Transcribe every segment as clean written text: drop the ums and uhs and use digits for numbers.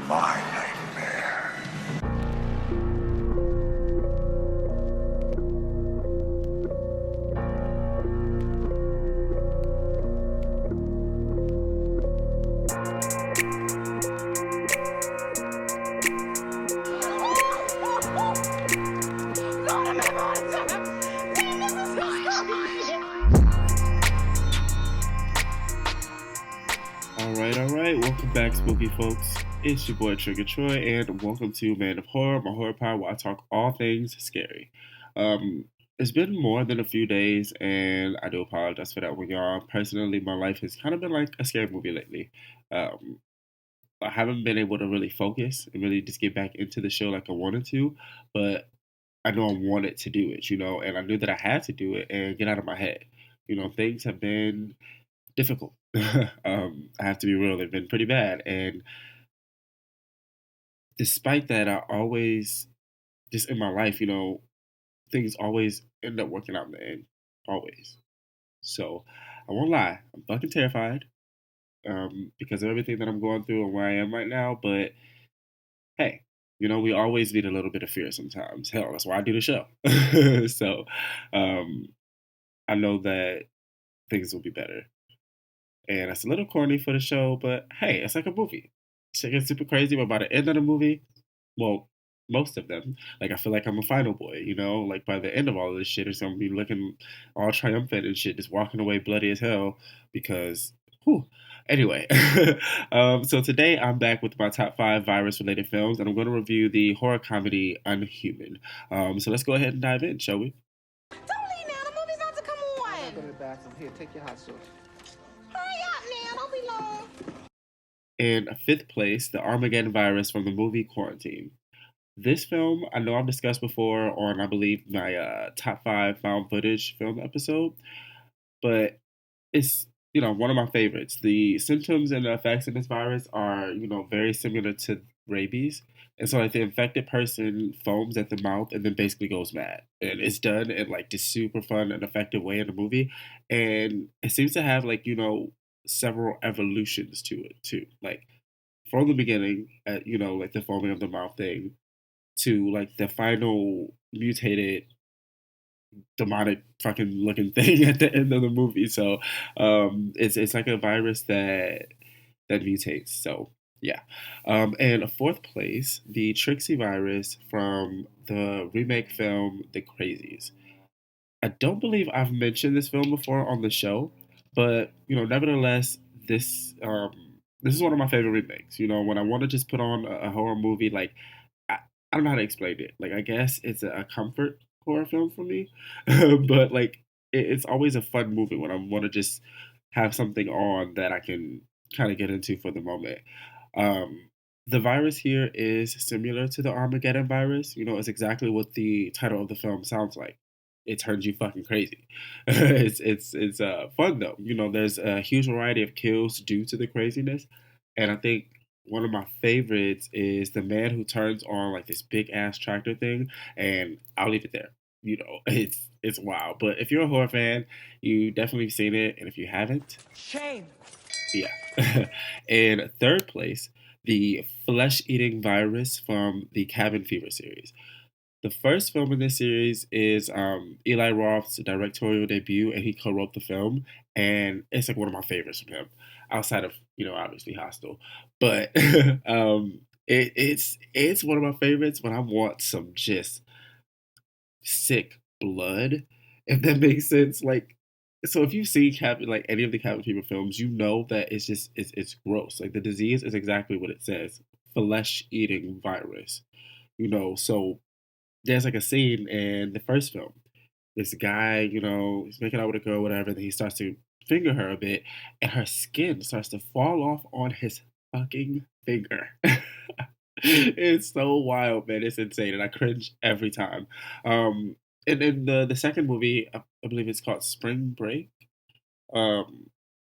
My nightmare. All right. Welcome back, spooky folks. It's your boy Trigger Troy, and welcome to Man of Horror, my horror power, where I talk all things scary. Um, it's been more than a few days, and I do apologize for that one, y'all. Personally, my life has kind of been like a scary movie lately. Um, I haven't been able to really focus and really just get back into the show like I wanted to, but I know I wanted to do it, and I knew that I had to do it and get out of my head. Things have been difficult. I have to be real; they've been pretty bad, and despite that, I always just in my life, things always end up working out in the end, always. So I won't lie, I'm fucking terrified because of everything that I'm going through and where I am right now. But hey, we always need a little bit of fear sometimes. Hell, that's why I do the show. So um, I know that things will be better. And it's a little corny for the show, but hey, it's like a movie. Shit gets super crazy, but by the end of the movie, well, most of them, like I feel like I'm a final boy, like by the end of all of this shit, it's gonna be looking all triumphant and shit, just walking away bloody as hell because, whew. Anyway, so today I'm back with my top five virus-related films, and I'm going to review the horror comedy Unhuman. So let's go ahead and dive in, shall we? Don't leave now. The movie's about to come I'll go to on. the bathroom. Here, take your hot sauce. Hurry up now. Don't be long. In fifth place, the Armageddon virus from the movie Quarantine. This film, I know I've discussed before on, I believe, my top five found footage film episode, but it's, one of my favorites. The symptoms and the effects of this virus are, very similar to rabies. And so, like, the infected person foams at the mouth and then basically goes mad. And it's done in, like, this super fun and effective way in the movie. And it seems to have, like, several evolutions to it, too. Like, from the beginning, like the foaming of the mouth thing, to like the final mutated demonic fucking looking thing at the end of the movie. So it's like a virus that mutates. So yeah. And a fourth place, the Trixie virus from the remake film The Crazies. I don't believe I've mentioned this film before on the show, but nevertheless, this is one of my favorite remakes. When I want to just put on a horror movie, like I, I don't know how to explain it. Like I guess it's a comfort horror film for me, but like it's always a fun movie when I want to just have something on that I can kind of get into for the moment. Um, the virus here is similar to the Armageddon virus. It's exactly what the title of the film sounds like. It turns you fucking crazy. It's fun though. There's a huge variety of kills due to the craziness, and I think one of my favorites is the man who turns on like this big ass tractor thing, and I'll leave it there. It's wild. But if you're a horror fan, you definitely seen it, and if you haven't, Shame. yeah. In third place, the flesh-eating virus from the Cabin Fever series. The first film in this series is Eli Roth's directorial debut, and he co-wrote the film, and it's like one of my favorites from him, outside of obviously Hostel, but it's one of my favorites when I want some just sick blood, if that makes sense. Like, so if you see Cabin, like any of the Cabin Fever films, you know that it's gross. Like the disease is exactly what it says, flesh-eating virus. So there's like a scene in the first film. This guy, he's making out with a girl, whatever, and he starts to finger her a bit, and her skin starts to fall off on his fucking finger. It's so wild, man. It's insane, and I cringe every time. Um, and then the second movie, I believe it's called Spring Break. Um,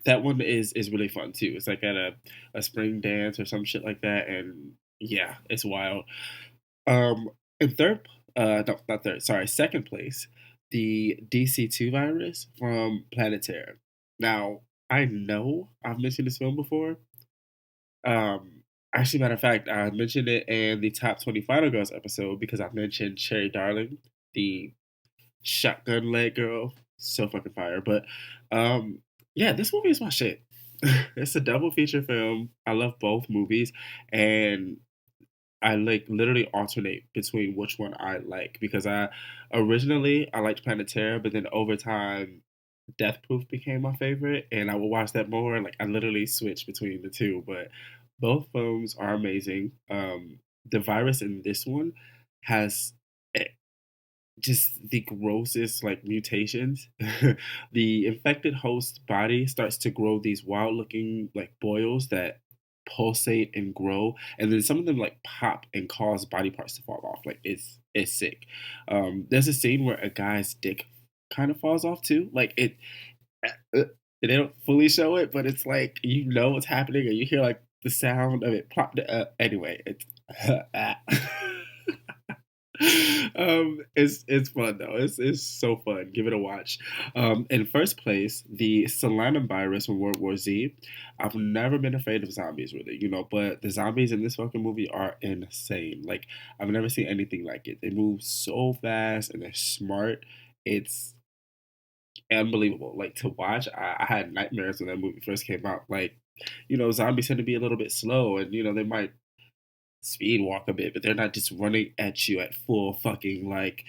that one is really fun too. It's like at a spring dance or some shit like that, and yeah, it's wild. Um, in third, no, not third. Sorry, second place, the DC2 virus from Planet Terror. Now, I know I've mentioned this film before, Actually, matter of fact, I mentioned it in the top 20 Final Girls episode because I mentioned Cherry Darling, the shotgun leg girl. So fucking fire. But um, yeah, this movie is my shit. It's a double feature film. I love both movies, and I like literally alternate between which one I like because I originally I liked Planet Terror, but then over time Death Proof became my favorite, and I will watch that more. Like I literally switch between the two, but both films are amazing. The virus in this one has eh, just the grossest like mutations. The infected host body starts to grow these wild looking like boils that pulsate and grow, and then some of them like pop and cause body parts to fall off. Like it's sick. There's a scene where a guy's dick kind of falls off too. Like it they don't fully show it, but it's like you know what's happening, and you hear like the sound of it plop. Anyway, it's it's fun though. It's so fun. Give it a watch. In first place, the Salanum virus from World War Z. I've never been afraid of zombies, really, but the zombies in this fucking movie are insane. Like I've never seen anything like it. They move so fast and they're smart. It's unbelievable. Like to watch, I had nightmares when that movie first came out. Like, zombies tend to be a little bit slow, and they might speed walk a bit, but they're not just running at you at full fucking like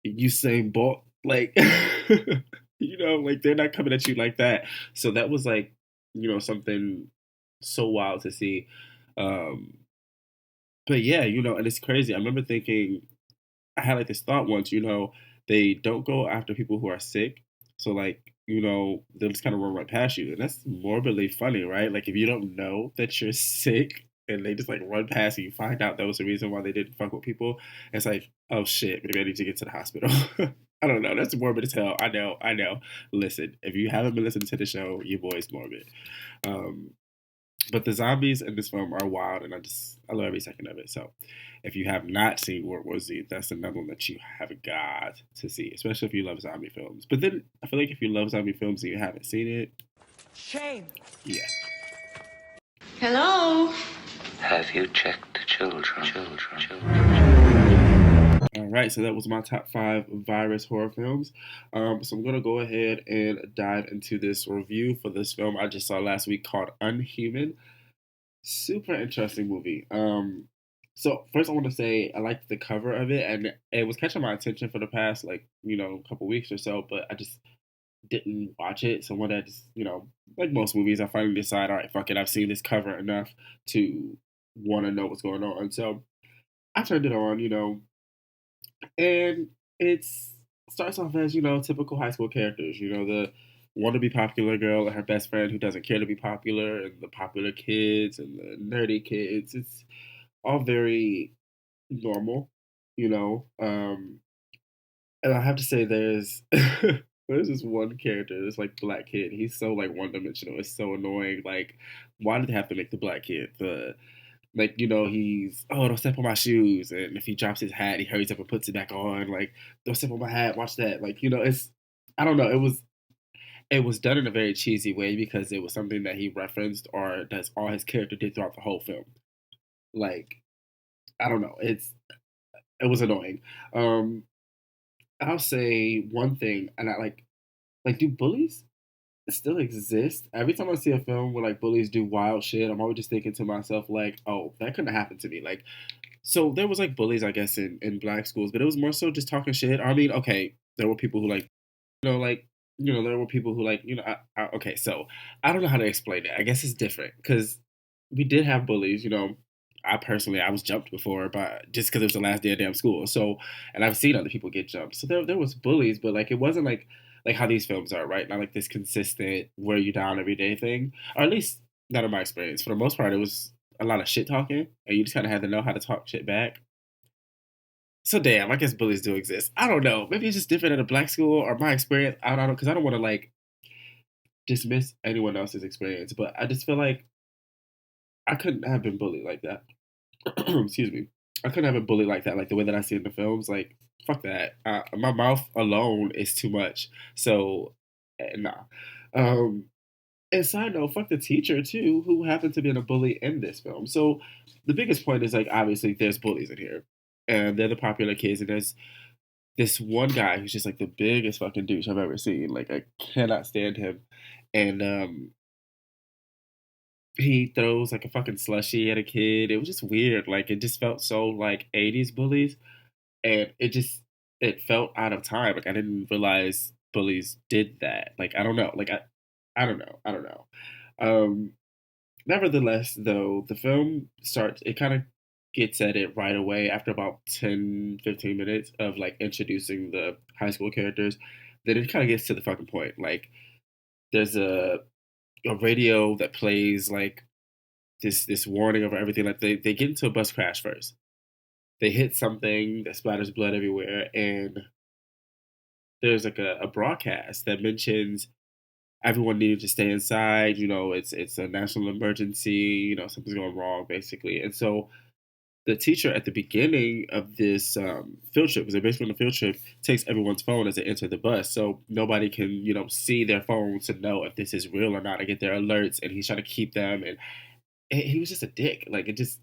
Usain Bolt. Like, like they're not coming at you like that. So that was like, something so wild to see. Um, but yeah, and it's crazy. I remember thinking I had like this thought once, they don't go after people who are sick. So like, they'll just kind of run right past you. And that's morbidly funny, right? Like if you don't know that you're sick and they just like run past you, you find out that was the reason why they didn't fuck with people. It's like, oh shit, maybe I need to get to the hospital. I don't know. That's morbid as hell. I know. I know. Listen, if you haven't been listening to the show, your boy's morbid. Um, but the zombies in this film are wild, and I love every second of it. So, if you have not seen World War Z, that's another one that you have got to see, especially if you love zombie films. But then I feel like if you love zombie films and you haven't seen it, Shame. yeah. Hello? Have you checked the children? All right, so that was my top five virus horror films. So I'm gonna go ahead and dive into this review for this film I just saw last week called Unhuman. Super interesting movie. So first I want to say I liked the cover of it, and it was catching my attention for the past like couple weeks or so, but I just didn't watch it. So one day I just like most movies, I finally decide, all right, fuck it, I've seen this cover enough to want to know what's going on. So I turned it on, and it's starts off as typical high school characters. The want to be popular girl and her best friend who doesn't care to be popular, and the popular kids and the nerdy kids. It's all very normal, you know. And I have to say, there's this one character, this like black kid. He's so like one dimensional. It's so annoying. Like, why did they have to make the black kid the like, he's, oh, don't step on my shoes. And if he drops his hat, he hurries up and puts it back on. Like, don't step on my hat, watch that. Like, I don't know. It was done in a very cheesy way because it was something that he referenced or that's all his character did throughout the whole film. Like, I don't know. It was annoying. Um, I'll say one thing, and I like, do bullies still exist? Every time I see a film where like bullies do wild shit, I'm always just thinking to myself, like, oh, that couldn't happen to me. Like, so there was like bullies, I guess, in black schools, but it was more so just talking shit. I mean, okay, there were people who like, like, there were people who like, okay, so I don't know how to explain it. I guess it's different because we did have bullies. I was jumped before, but just because it was the last day of damn school. So, and I've seen other people get jumped. So there was bullies, but like it wasn't like how these films are, right? Not like this consistent wear you down every day thing, or at least not in my experience. For the most part, it was a lot of shit talking, and you just kind of had to know how to talk shit back. So damn, I guess bullies do exist. I don't know. Maybe it's just different at a black school or my experience. I don't know because I don't want to like dismiss anyone else's experience, but I just feel like I couldn't have been bullied like that. Excuse me. I couldn't have been bullied like that, like the way that I see it in the films. Like fuck that. My mouth alone is too much. So nah. Um, And side note, fuck the teacher too, who happened to be a bully in this film. So the biggest point is like obviously there's bullies in here, and they're the popular kids, and there's this one guy who's just like the biggest fucking douche I've ever seen. Like I cannot stand him, and he throws like a fucking slushy at a kid. It was just weird. Like it just felt so like '80s bullies, and it felt out of time. Like I didn't realize bullies did that. Like I don't know. Like I don't know. I don't know. Um, Nevertheless, though, the film starts. It kind of gets at it right away after about 10, 15 minutes of like introducing the high school characters. Then it kind of gets to the fucking point. Like there's a radio that plays like this warning over everything. Like they get into a bus crash first. They hit something that splatters blood everywhere, and there's like a broadcast that mentions everyone needed to stay inside. You know, it's a national emergency. You know, something's going wrong, basically. And so the teacher at the beginning of this field trip, because they're basically on a field trip, takes everyone's phone as they enter the bus, so nobody can see their phone to know if this is real or not. I get their alerts, and he's trying to keep them, and he was just a dick. Like it just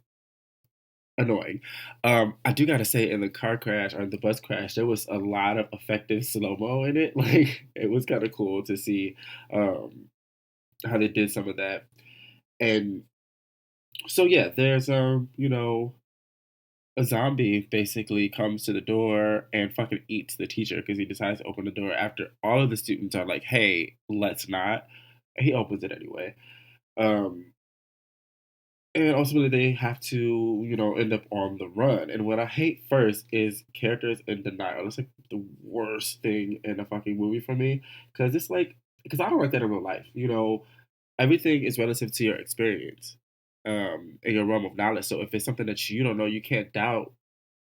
annoying. I do gotta say, in the car crash or the bus crash, there was a lot of effective slow mo in it. Like it was kind of cool to see um, how they did some of that. And so yeah, there's a zombie basically comes to the door and fucking eats the teacher because he decides to open the door after all of the students are like, "Hey, let's not." And he opens it anyway. Um, and ultimately they have to end up on the run. And what I hate first is characters in denial. It's like the worst thing in a fucking movie for me, because it's like, because I don't like that in real life. Everything is relative to your experience, in your realm of knowledge. So if it's something that you don't know, you can't doubt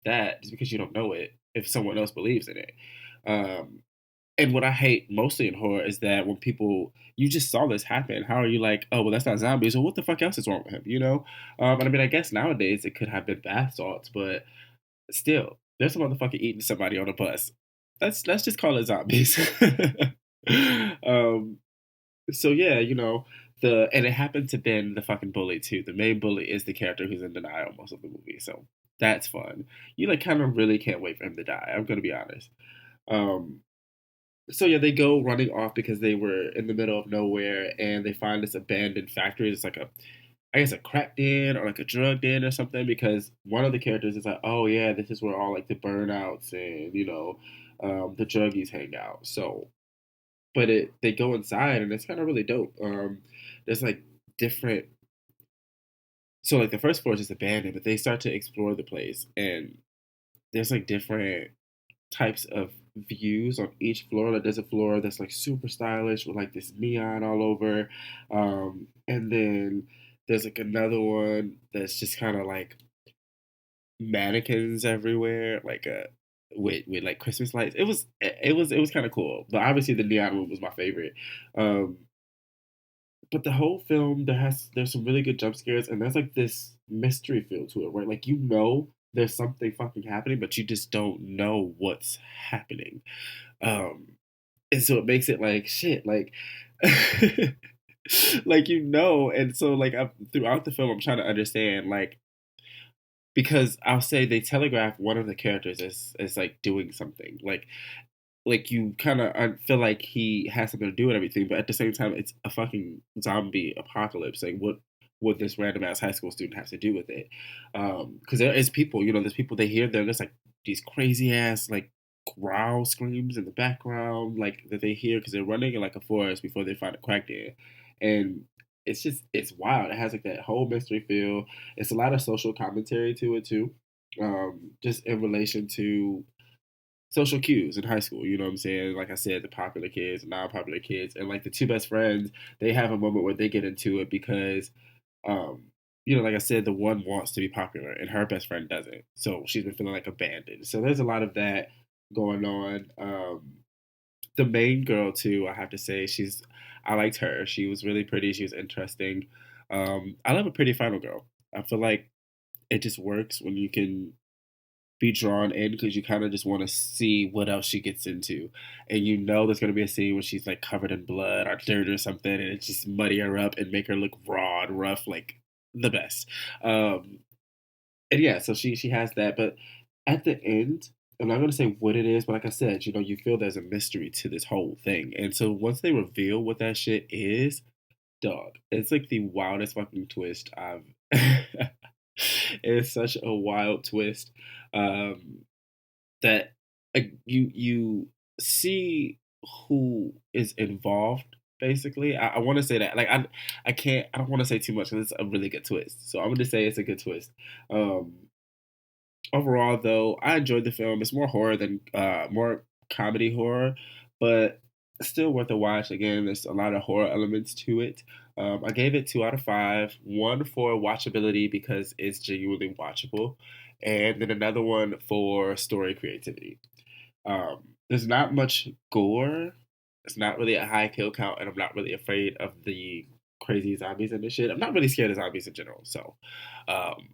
that just because you don't know it if someone else believes in it. um, and what I hate mostly in horror is that when people, you just saw this happen, how are you like, oh, well, that's not zombies. Well, what the fuck else is wrong with him? And I mean, I guess nowadays it could have been bath salts, but still, there's a motherfucker eating somebody on a bus. Let's just call it zombies. um, so yeah, and it happened to been the fucking bully too. The main bully is the character who's in denial most of the movie, so that's fun. You like kind of really can't wait for him to die. I'm gonna be honest. Um, so yeah, they go running off because they were in the middle of nowhere, and they find this abandoned factory. It's like I guess a crack den or like a drug den or something. Because one of the characters is like, oh yeah, this is where all like the burnouts and the druggies hang out. So, but they go inside and it's kind of really dope. There's like different. So like the first floor is just abandoned, but they start to explore the place, and there's like different types of views on each floor. Like there's a floor that's like super stylish with like this neon all over, and then there's like another one that's just kind of like mannequins everywhere, like with like Christmas lights. It was kind of cool, but obviously the neon one was my favorite. Um, but the whole film, there's some really good jump scares, and there's like this mystery feel to it, right? Like there's something fucking happening, but you just don't know what's happening. Um, and so it makes it like shit, like like and so like throughout the film, I'm trying to understand, like, because I'll say they telegraph one of the characters as like doing something, like you kind of feel like he has something to do with everything, but at the same time, it's a fucking zombie apocalypse. Like, what would this random ass high school student have to do with it? Because there is people, there's people they hear there's like these crazy ass like growl screams in the background, like that they hear because they're running in like a forest before they find a crack den, and it's wild. It has like that whole mystery feel. It's a lot of social commentary to it too, just in relation to social cues in high school. You know what I'm saying? Like I said, the popular kids, non-popular kids, and like the two best friends, they have a moment where they get into it because, um, like I said, the one wants to be popular and her best friend doesn't. So she's been feeling like abandoned. So there's a lot of that going on. The main girl too, I have to say, I liked her. She was really pretty. She was interesting. I love a pretty final girl. I feel like it just works when you can. be drawn in because you kind of just want to see what else she gets into. And you know there's going to be a scene where she's like covered in blood or dirt or something, and it just muddy her up and make her look raw and rough, like the best. Um, and yeah, so she has that. But at the end, I'm not going to say what it is, but like I said, you feel there's a mystery to this whole thing. And so once they reveal what that shit is, dog, it's like the wildest fucking twist I've. It's such a wild twist um, that you see who is involved. Basically, I want to say that. Like I can't. I don't want to say too much because it's a really good twist. So I'm going to say it's a good twist. Um, Overall, though, I enjoyed the film. It's more horror than more comedy horror, but still worth a watch. Again, there's a lot of horror elements to it. I gave it 2 out of 5. One for watchability because it's genuinely watchable, and then another one for story creativity. There's not much gore. It's not really a high kill count, and I'm not really afraid of the crazy zombies and this shit. I'm not really scared of zombies in general. So, um,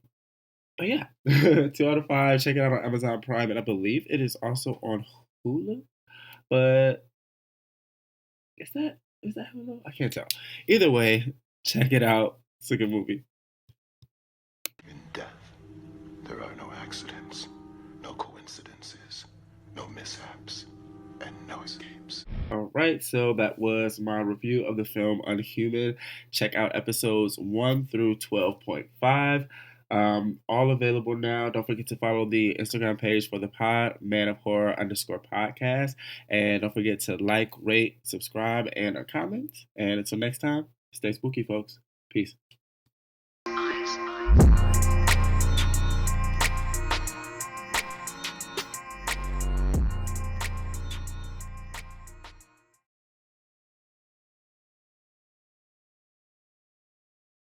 but yeah, 2 out of 5. Check it out on Amazon Prime, and I believe it is also on Hulu. But is that Hulu? I can't tell. Either way, check it out. It's a good movie. In death, there are no accidents, no coincidences, no mishaps, and no escapes. All right, so that was my review of the film Unhuman. Check out episodes 1 through 12.5. All available now. Don't forget to follow the Instagram page for the pod, Man of Horror _podcast. And don't forget to like, rate, subscribe, and comment. And until next time, stay spooky, folks. Peace.